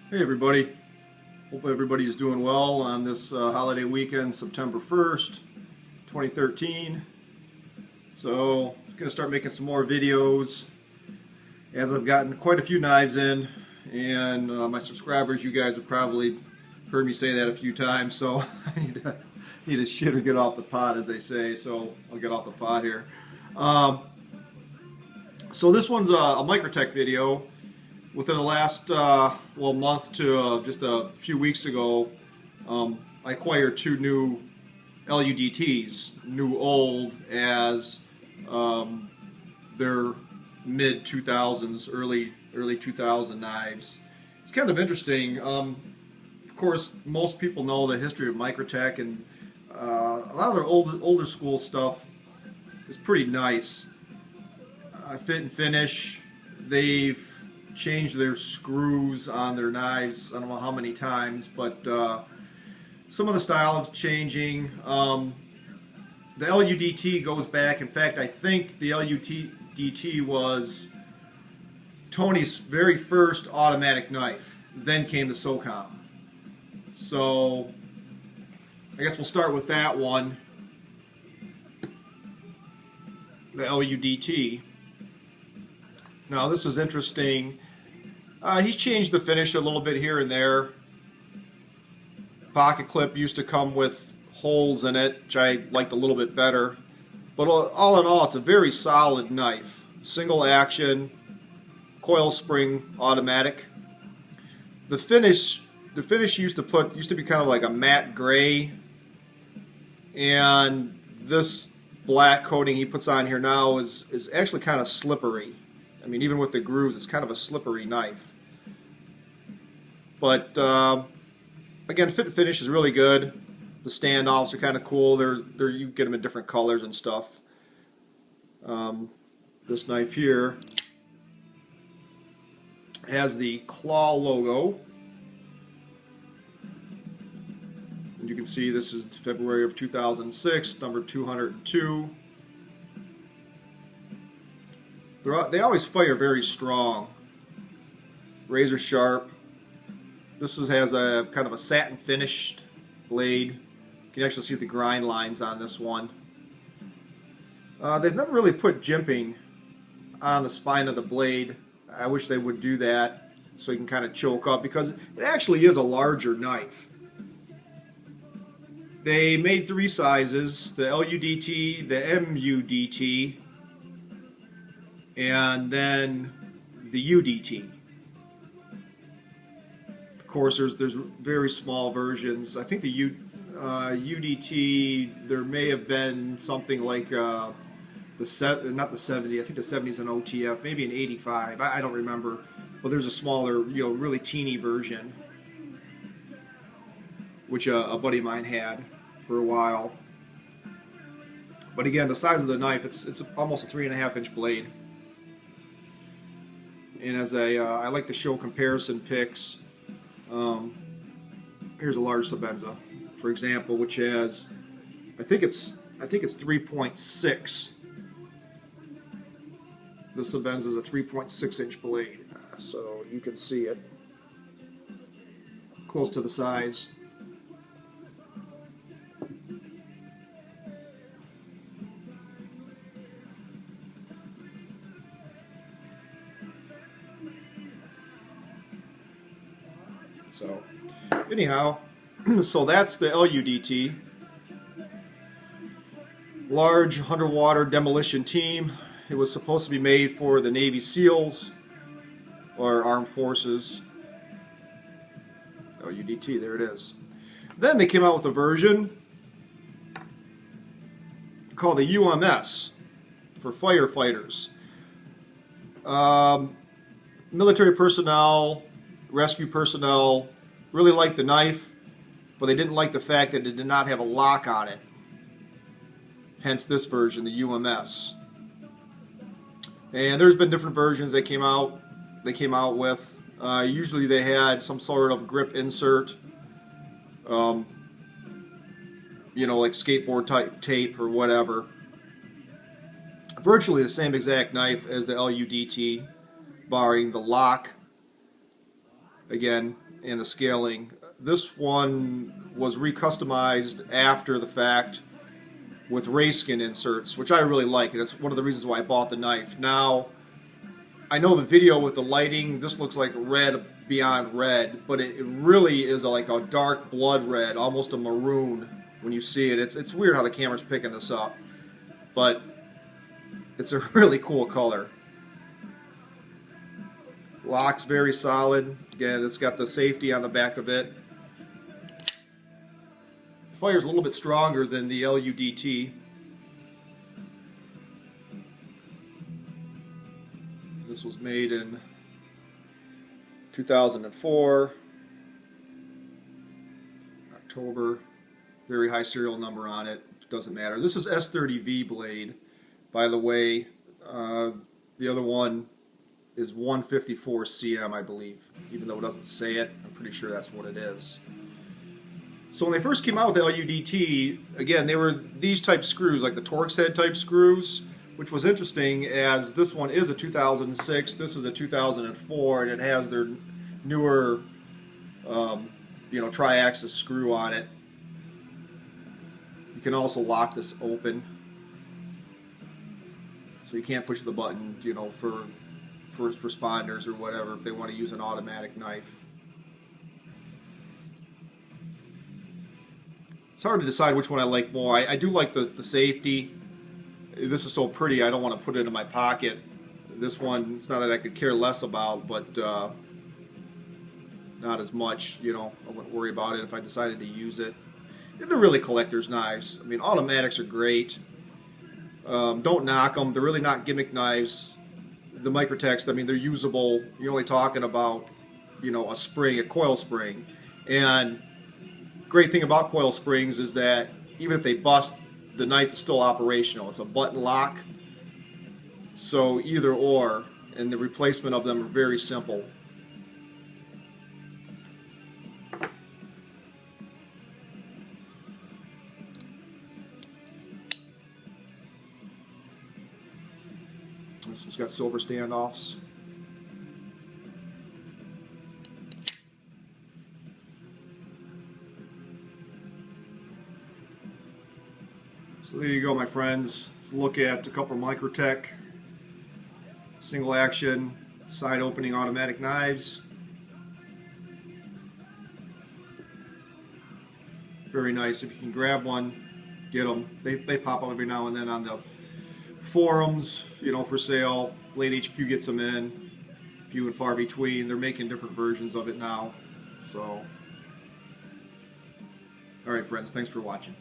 Hey everybody, hope everybody's doing well on this holiday weekend, September 1st, 2013. So, I'm going to start making some more videos as I've gotten quite a few knives in, and my subscribers, you guys have probably heard me say that a few times, so I need to shit or get off the pot, as they say, so I'll get off the pot here. So this one's a Microtech video. Within the last month to just a few weeks ago, I acquired two new LUDTs, new old, as they're mid 2000s, early 2000 knives. It's kind of interesting. Of course, most people know the history of Microtech, and a lot of their older school stuff is pretty nice. Fit and finish. They've changed their screws on their knives, I don't know how many times, but some of the style is changing. The LUDT goes back, in fact I think the LUDT was Tony's very first automatic knife, then came the SOCOM. So I guess we'll start with that one, the LUDT. Now this is interesting. He's changed the finish a little bit here and there. Pocket clip used to come with holes in it, which I liked a little bit better. But all in all, it's a very solid knife. Single action, coil spring automatic. The finish used to be kind of like a matte gray, and this black coating he puts on here now is actually kind of slippery. I mean, even with the grooves, it's kind of a slippery knife. But again, fit and finish is really good. The standoffs are kind of cool. You get them in different colors and stuff. This knife here has the claw logo. And you can see this is February of 2006, number 202. They always fire very strong, razor sharp. This has a kind of a satin finished blade. You can actually see the grind lines on this one. They've never really put jimping on the spine of the blade. I wish they would do that so you can kind of choke up, because it actually is a larger knife. They made three sizes: the LUDT, the MUDT, and then the UDT. Of course, there's very small versions. I think the UDT, there may have been something like not the 70. I think the 70 is an OTF, maybe an 85. I don't remember. But there's a smaller, really teeny version, which a buddy of mine had for a while. But again, the size of the knife, it's almost a 3.5-inch blade. And as I like to show comparison pics, here's a large Sebenza, for example, which has, I think it's 3.6. The Sebenza is a 3.6-inch blade, so you can see it close to the size. So, anyhow, so that's the LUDT. Large underwater demolition team. It was supposed to be made for the Navy SEALs or Armed Forces. LUDT, there it is. Then they came out with a version called the UMS for firefighters. Military personnel, rescue personnel really liked the knife, but they didn't like the fact that it did not have a lock on it. Hence this version, the UMS. And there's been different versions they came out with. Usually they had some sort of grip insert, like skateboard type tape or whatever. Virtually the same exact knife as the LUDT, barring the lock again, and the scaling. This one was recustomized after the fact with race skin inserts, which I really like, and it's one of the reasons why I bought the knife. Now, I know the video with the lighting, this looks like red beyond red, but it really is like a dark blood red, almost a maroon when you see it. It's weird how the camera's picking this up, but it's a really cool color. Lock's very solid. Again, it's got the safety on the back of it. Fire's a little bit stronger than the LUDT. This was made in 2004, October. Very high serial number on it. Doesn't matter. This is S30V blade, by the way. The other one is 154 cm, I believe. Even though it doesn't say it, I'm pretty sure that's what it is. So when they first came out with the LUDT, again, they were these type screws, like the Torx head type screws, which was interesting as this one is a 2006, this is a 2004, and it has their newer, tri-axis screw on it. You can also lock this open, so you can't push the button, for first responders or whatever if they want to use an automatic knife. It's hard to decide which one I like more. I do like the safety. This is so pretty, I don't want to put it in my pocket. This one, it's not that I could care less about, but not as much. I wouldn't worry about it if I decided to use it. They're really collector's knives. I mean, automatics are great. Don't knock them. They're really not gimmick knives. The Microtechs, I mean, they're usable. You're only talking about, a spring, a coil spring. And great thing about coil springs is that even if they bust, the knife is still operational. It's a button lock, so either or, and the replacement of them are very simple. This one's got silver standoffs. So there you go, my friends. Let's look at a couple of Microtech single action side opening automatic knives. Very nice. If you can grab one, get them. They pop up every now and then on the forums, for sale. Blade HQ gets them in, few and far between. They're making different versions of it now. So, all right, friends, thanks for watching.